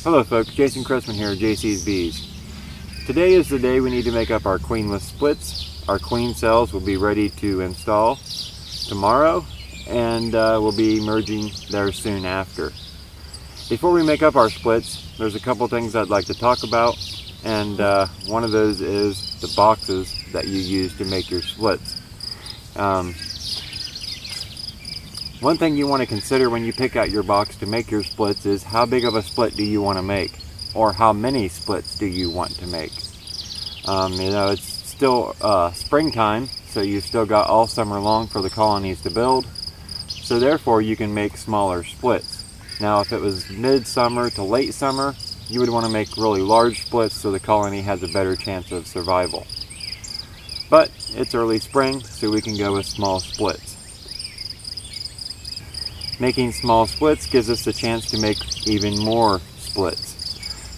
Hello folks, Jason Chrisman here at JC's Bees. Today is the day we need to make up our queenless splits. Our queen cells will be ready to install tomorrow, and we'll be merging there soon after. Before we make up our splits, there's a couple things I'd like to talk about, and one of those is the boxes that you use to make your splits. One thing you want to consider when you pick out your box to make your splits is how big of a split do you want to make, or how many splits do you want to make. It's still springtime, so you've still got all summer long for the colonies to build, so therefore you can make smaller splits. Now if it was mid-summer to late summer, you would want to make really large splits so the colony has a better chance of survival. But it's early spring, so we can go with small splits. Making small splits gives us the chance to make even more splits.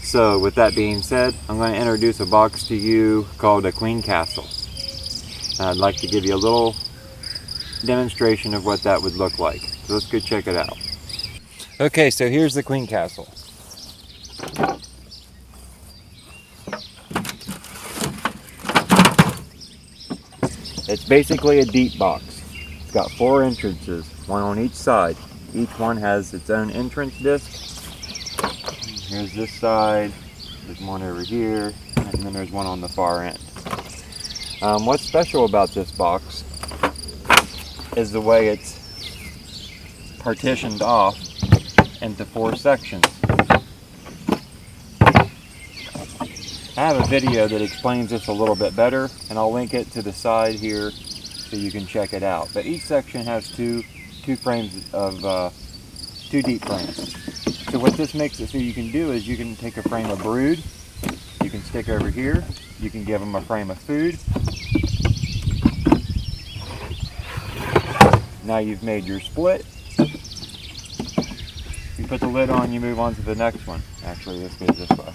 So with that being said, I'm going to introduce a box to you called a queen castle. I'd like to give you a little demonstration of what that would look like. So let's go check it out. Okay, so here's the queen castle. It's basically a deep box. It's got 4 entrances, one on each side. Each one has its own entrance disc. Here's this side, there's one over here, and then there's one on the far end. What's special about this box is the way it's partitioned off into 4 sections. I have a video that explains this a little bit better, and I'll link it to the side here so you can check it out. But each section has two frames of 2 deep frames. So what this makes it so you can do is you can take a frame of brood, you can stick over here, you can give them a frame of food. Now you've made your split. You put the lid on, you move on to the next one. Actually, this goes this way.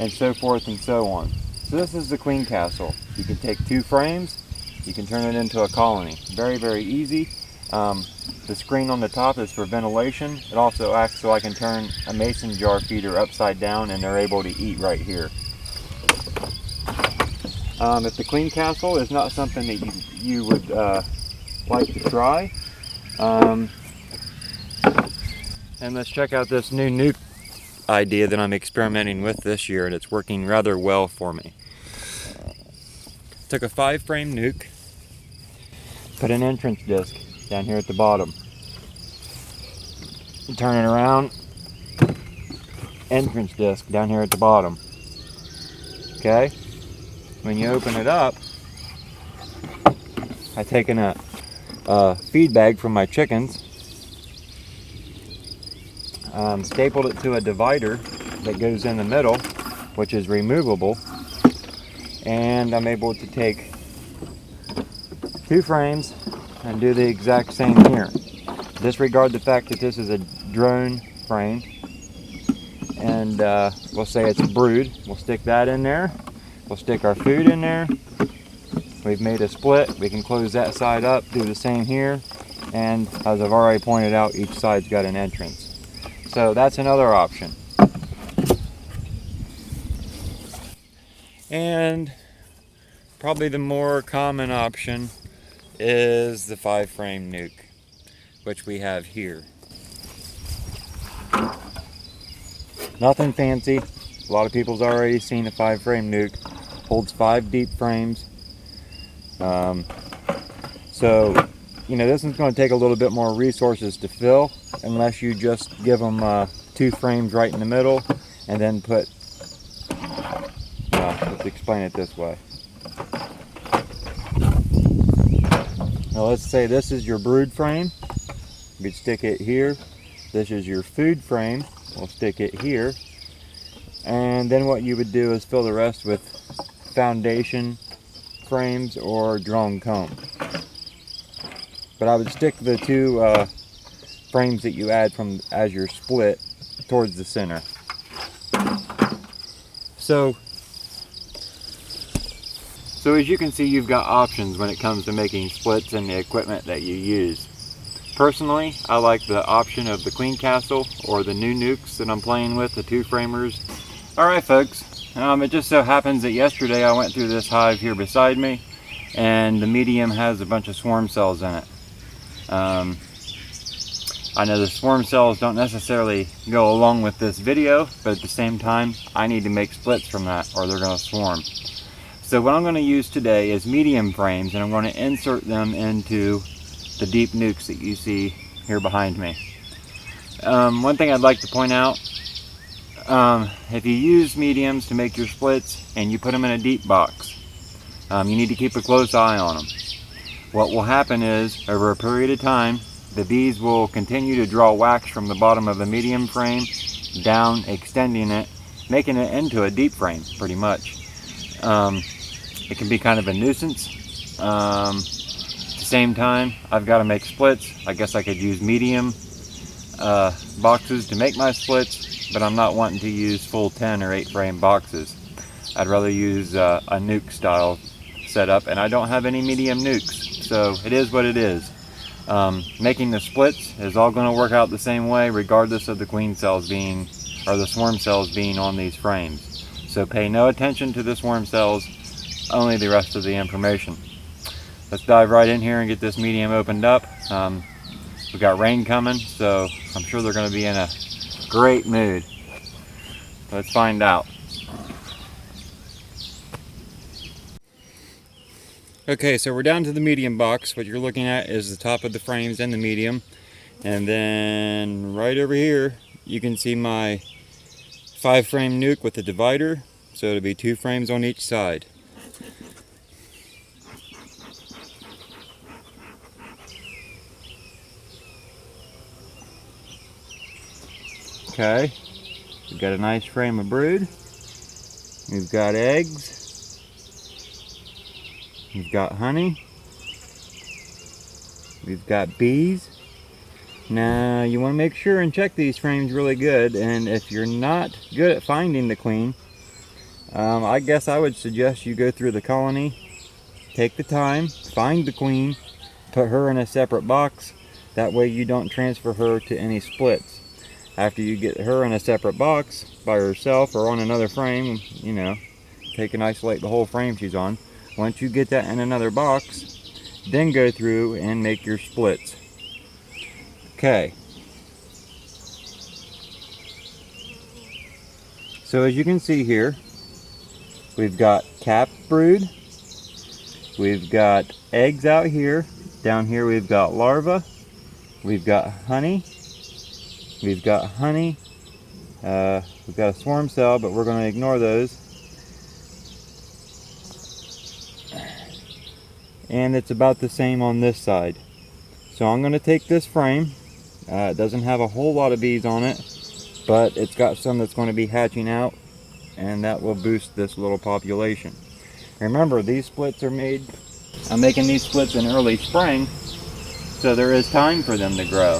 And so forth and so on. So this is the queen castle. You can take 2 frames, you can turn it into a colony. Very, very easy. The screen on the top is for ventilation. It also acts so I can turn a mason jar feeder upside down and they're able to eat right here. If the queen castle is not something that you would like to try, and let's check out this new nuke idea that I'm experimenting with this year, and it's working rather well for me. Took a 5-frame nuke, put an entrance disc down here at the bottom. Turn it around, entrance disc down here at the bottom. Okay? When you open it up, I've taken a feed bag from my chickens, stapled it to a divider that goes in the middle, which is removable, and I'm able to take 2 frames and do the exact same here. Disregard the fact that this is a drone frame, and we'll say it's a brood. We'll stick that in there. We'll stick our food in there. We've made a split. We can close that side up, do the same here, and as I've already pointed out, each side's got an entrance. So that's another option. And probably the more common option is the 5-frame nuke, which we have here. Nothing fancy. A lot of people's already seen a 5-frame nuke. Holds 5 deep frames. So, this one's going to take a little bit more resources to fill, unless you just give them 2 frames right in the middle, and then put, let's explain it this way. Now let's say this is your brood frame. You could stick it here. This is your food frame. We'll stick it here. And then what you would do is fill the rest with foundation frames or drone comb. But I would stick the 2 frames that you add as your split towards the center. So as you can see, you've got options when it comes to making splits and the equipment that you use. Personally, I like the option of the Queen Castle or the new nukes that I'm playing with, the 2-framers. Alright folks, it just so happens that yesterday I went through this hive here beside me, and the medium has a bunch of swarm cells in it. I know the swarm cells don't necessarily go along with this video, but at the same time, I need to make splits from that or they're going to swarm. So what I'm going to use today is medium frames, and I'm going to insert them into the deep nukes that you see here behind me. One thing I'd like to point out, if you use mediums to make your splits and you put them in a deep box, you need to keep a close eye on them. What will happen is, over a period of time, the bees will continue to draw wax from the bottom of the medium frame down, extending it, making it into a deep frame, pretty much. It can be kind of a nuisance. At the same time, I've got to make splits. I guess I could use medium boxes to make my splits, but I'm not wanting to use full 10 or 8 frame boxes. I'd rather use a nuke style setup, and I don't have any medium nukes, so it is what it is. Making the splits is all going to work out the same way, regardless of the queen cells being, or the swarm cells being on these frames. So pay no attention to the swarm cells, only the rest of the information. Let's dive right in here and get this medium opened up. We've got rain coming, so I'm sure they're going to be in a great mood. Let's find out. Okay, so we're down to the medium box. What you're looking at is the top of the frames and the medium. And then right over here, you can see my 5-frame nuke with the divider. So it'll be 2 frames on each side. Okay, we've got a nice frame of brood. We've got eggs. We've got honey. We've got bees. Now you want to make sure and check these frames really good, and if you're not good at finding the queen, I guess I would suggest you go through the colony, take the time, find the queen, put her in a separate box. That way you don't transfer her to any splits. After you get her in a separate box by herself or on another frame, you know, take and isolate the whole frame she's on. Once you get that in another box, then go through and make your splits. Okay. So as you can see here, we've got capped brood. We've got eggs out here. Down here we've got larvae. We've got honey. We've got honey. We've got a swarm cell, but we're going to ignore those. And it's about the same on this side. So I'm going to take this frame. It doesn't have a whole lot of bees on it, but it's got some that's going to be hatching out, and that will boost this little population. Remember, these splits are made, I'm making these splits in early spring, so there is time for them to grow.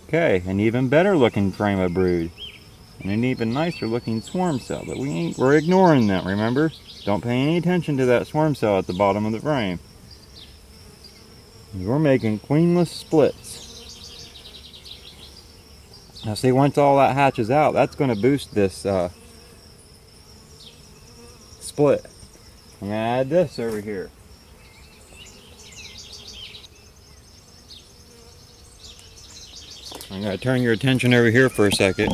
Okay, an even better looking frame of brood. And an even nicer looking swarm cell, but we're ignoring that, remember? Don't pay any attention to that swarm cell at the bottom of the frame. We're making queenless splits. Now see, once all that hatches out, that's going to boost this split. I'm going to add this over here. I'm going to turn your attention over here for a second.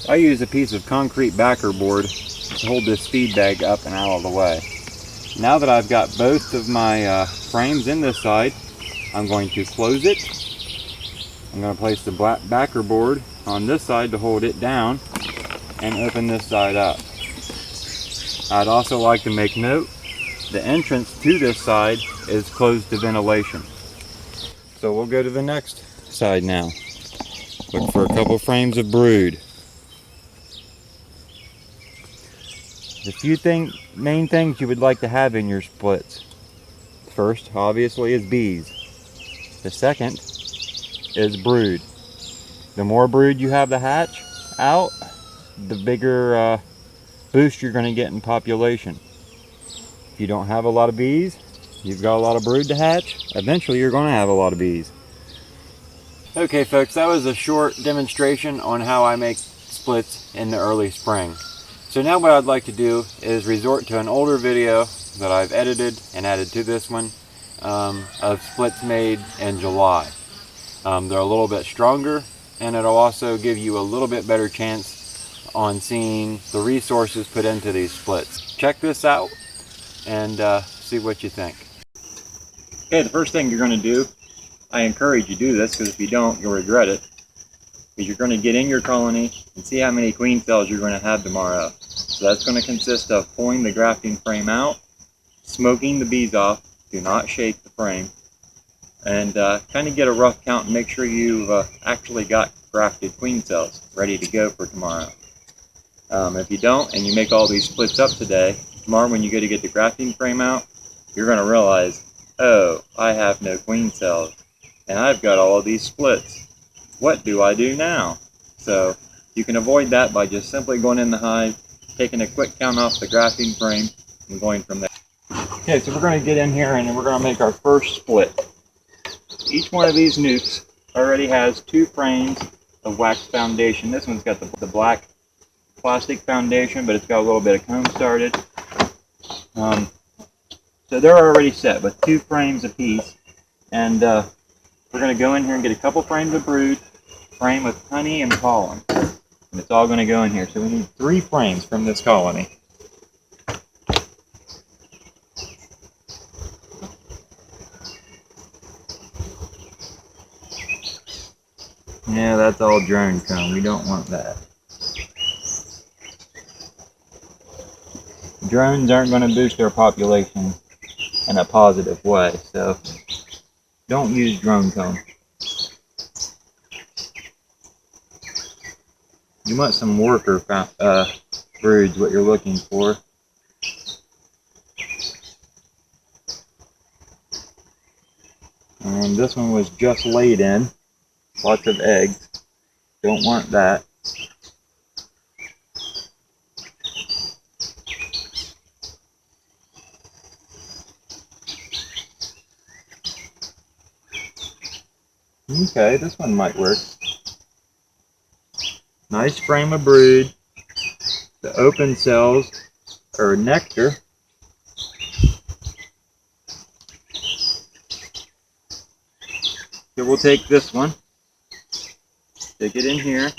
I use a piece of concrete backer board to hold this feed bag up and out of the way. Now that I've got both of my frames in this side, I'm going to close it. I'm going to place the black backer board on this side to hold it down and open this side up. I'd also like to make note, the entrance to this side is closed to ventilation. So we'll go to the next side now. Look for a couple frames of brood. The few main things you would like to have in your splits. First, obviously, is bees. The second is brood. The more brood you have to hatch out, the bigger boost you're going to get in population. If you don't have a lot of bees, you've got a lot of brood to hatch, eventually you're going to have a lot of bees. Okay folks, that was a short demonstration on how I make splits in the early spring. So now what I'd like to do is resort to an older video that I've edited and added to this one of splits made in July. They're a little bit stronger, and it'll also give you a little bit better chance on seeing the resources put into these splits. Check this out and see what you think. Okay, the first thing you're going to do, I encourage you to do this because if you don't, you'll regret it, is you're going to get in your colony and see how many queen cells you're going to have tomorrow. So that's going to consist of pulling the grafting frame out, smoking the bees off, do not shake the frame, and kind of get a rough count and make sure you've actually got grafted queen cells ready to go for tomorrow. If you don't and you make all these splits up today, tomorrow when you go to get the grafting frame out, you're going to realize, oh, I have no queen cells and I've got all of these splits. What do I do now? So you can avoid that by just simply going in the hive, taking a quick count off the grafting frame and going from there. Okay, so we're going to get in here and we're going to make our first split. Each one of these nukes already has 2 frames of wax foundation. This one's got the black plastic foundation, but it's got a little bit of comb started. So they're already set with 2 frames apiece, and we're going to go in here and get a couple frames of brood, frame with honey and pollen, and it's all going to go in here. So we need 3 frames from this colony. Yeah, that's all drone comb. We don't want that. Drones aren't going to boost our population in a positive way, so don't use drone comb. You want some worker broods, what you're looking for. And this one was just laid in. Lots of eggs. Don't want that. Okay, this one might work. Nice frame of brood. The open cells are nectar. So we'll take this one, stick it in here.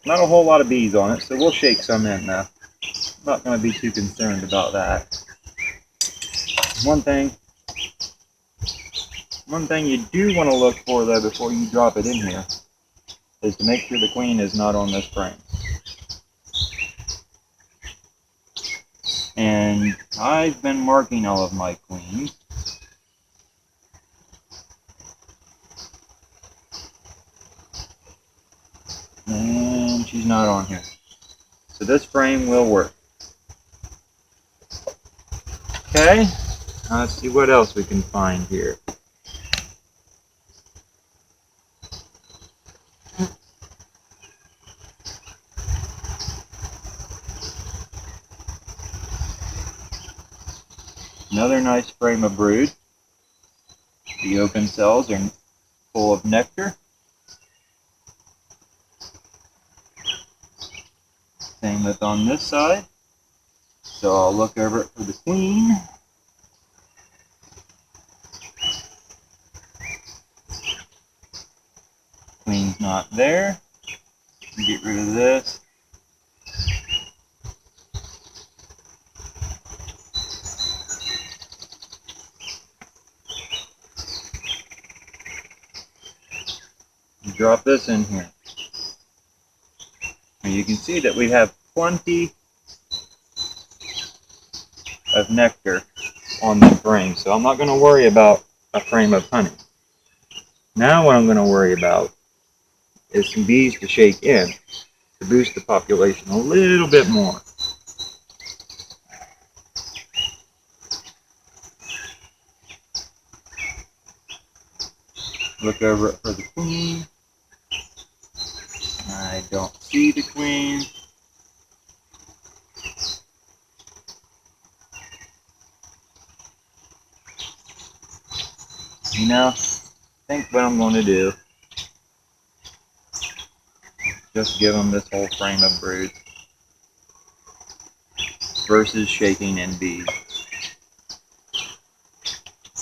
Not a whole lot of bees on it, so we'll shake some in now. I'm not going to be too concerned about that. One thing you do want to look for though before you drop it in here is to make sure the queen is not on this frame. And I've been marking all of my queens. And she's not on here. So this frame will work. Okay, let's see what else we can find here. Another nice frame of brood. The open cells are full of nectar. Same with on this side. So I'll look over it for the queen. Queen's not there. Get rid of this. Drop this in here. And you can see that we have plenty of nectar on the frame, so I'm not going to worry about a frame of honey. Now what I'm going to worry about is some bees to shake in. to boost the population a little bit more. Look over it for the queen. I don't see the queen. You know, I think what I'm going to do, just give them this whole frame of brood versus shaking in bees.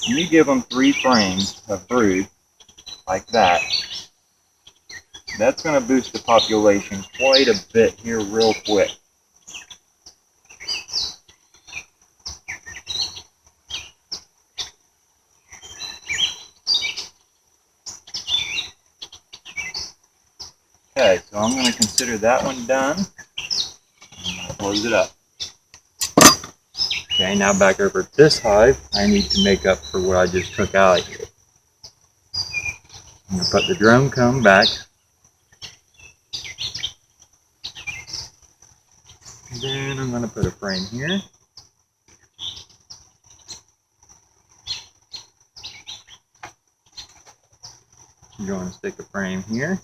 When you give them 3 frames of brood like that, that's going to boost the population quite a bit here real quick. Okay, so I'm going to consider that one done. I'm going to close it up. Okay, now back over at this hive, I need to make up for what I just took out of here. I'm going to put the drone comb back. And then I'm going to put a frame here. I'm going to stick a frame here.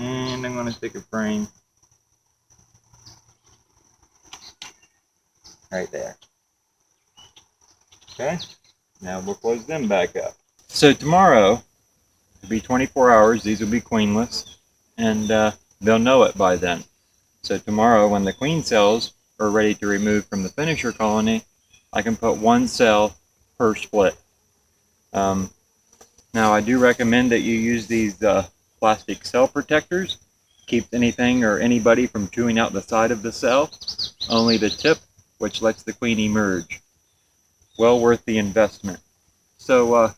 And I'm going to stick a frame right there. Okay, now we'll close them back up. So tomorrow, it'll be 24 hours, these will be queenless, and they'll know it by then. So tomorrow, when the queen cells are ready to remove from the finisher colony, I can put 1 cell per split. Now I do recommend that you use these plastic cell protectors. Keeps anything or anybody from chewing out the side of the cell. Only the tip, which lets the queen emerge. Well worth the investment. So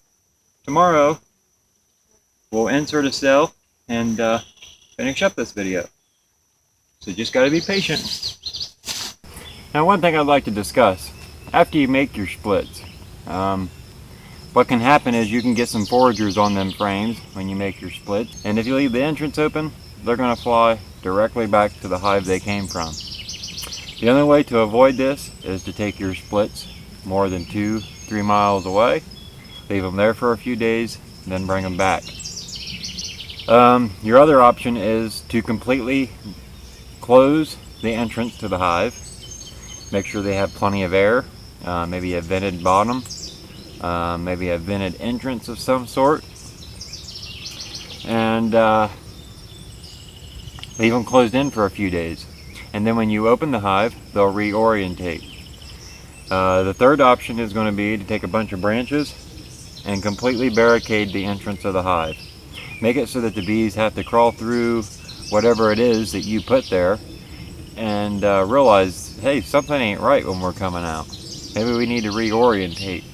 tomorrow we'll insert a cell and finish up this video. So just got to be patient. Now one thing I'd like to discuss. After you make your splits, what can happen is you can get some foragers on them frames when you make your splits, and if you leave the entrance open, they're going to fly directly back to the hive they came from. The only way to avoid this is to take your splits more than 2-3 miles away, leave them there for a few days, then bring them back. Your other option is to completely close the entrance to the hive. Make sure they have plenty of air, maybe a vented bottom, maybe a vented entrance of some sort, and leave them closed in for a few days. And then when you open the hive, they'll reorientate. The third option is going to be to take a bunch of branches and completely barricade the entrance of the hive. Make it so that the bees have to crawl through whatever it is that you put there and realize, hey, something ain't right when we're coming out. Maybe we need to reorientate.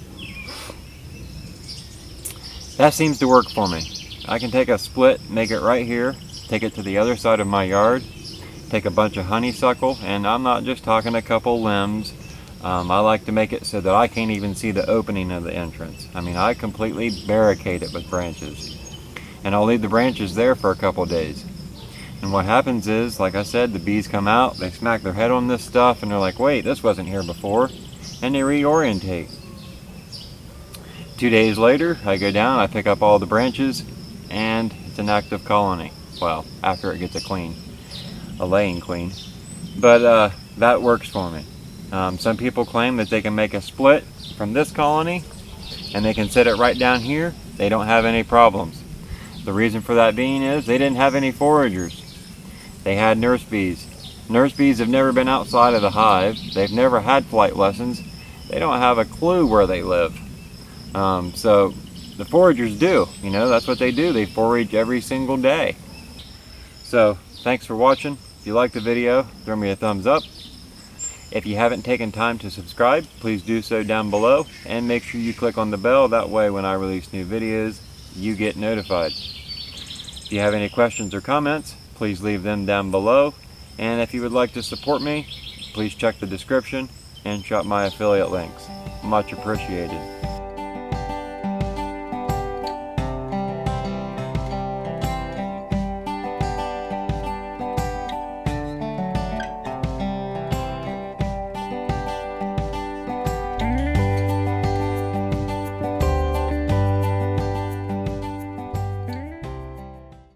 That seems to work for me. I can take a split, make it right here, take it to the other side of my yard, take a bunch of honeysuckle, and I'm not just talking a couple limbs. I like to make it so that I can't even see the opening of the entrance. I mean, I completely barricade it with branches. And I'll leave the branches there for a couple days. And what happens is, like I said, the bees come out, they smack their head on this stuff, and they're like, wait, this wasn't here before, and they reorientate. 2 days later, I go down, I pick up all the branches, and it's an active colony. Well, after it gets a laying queen. But that works for me. Some people claim that they can make a split from this colony, and they can set it right down here. They don't have any problems. The reason for that being is they didn't have any foragers. They had nurse bees. Nurse bees have never been outside of the hive. They've never had flight lessons. They don't have a clue where they live. So the foragers do, you know, that's what they do. They forage every single day. So thanks for watching. If you liked the video, throw me a thumbs up. If you haven't taken time to subscribe, please do so down below, and make sure you click on the bell. That way when I release new videos, you get notified. If you have any questions or comments, please leave them down below, And if you would like to support me, please check the description and shop my affiliate links. Much appreciated.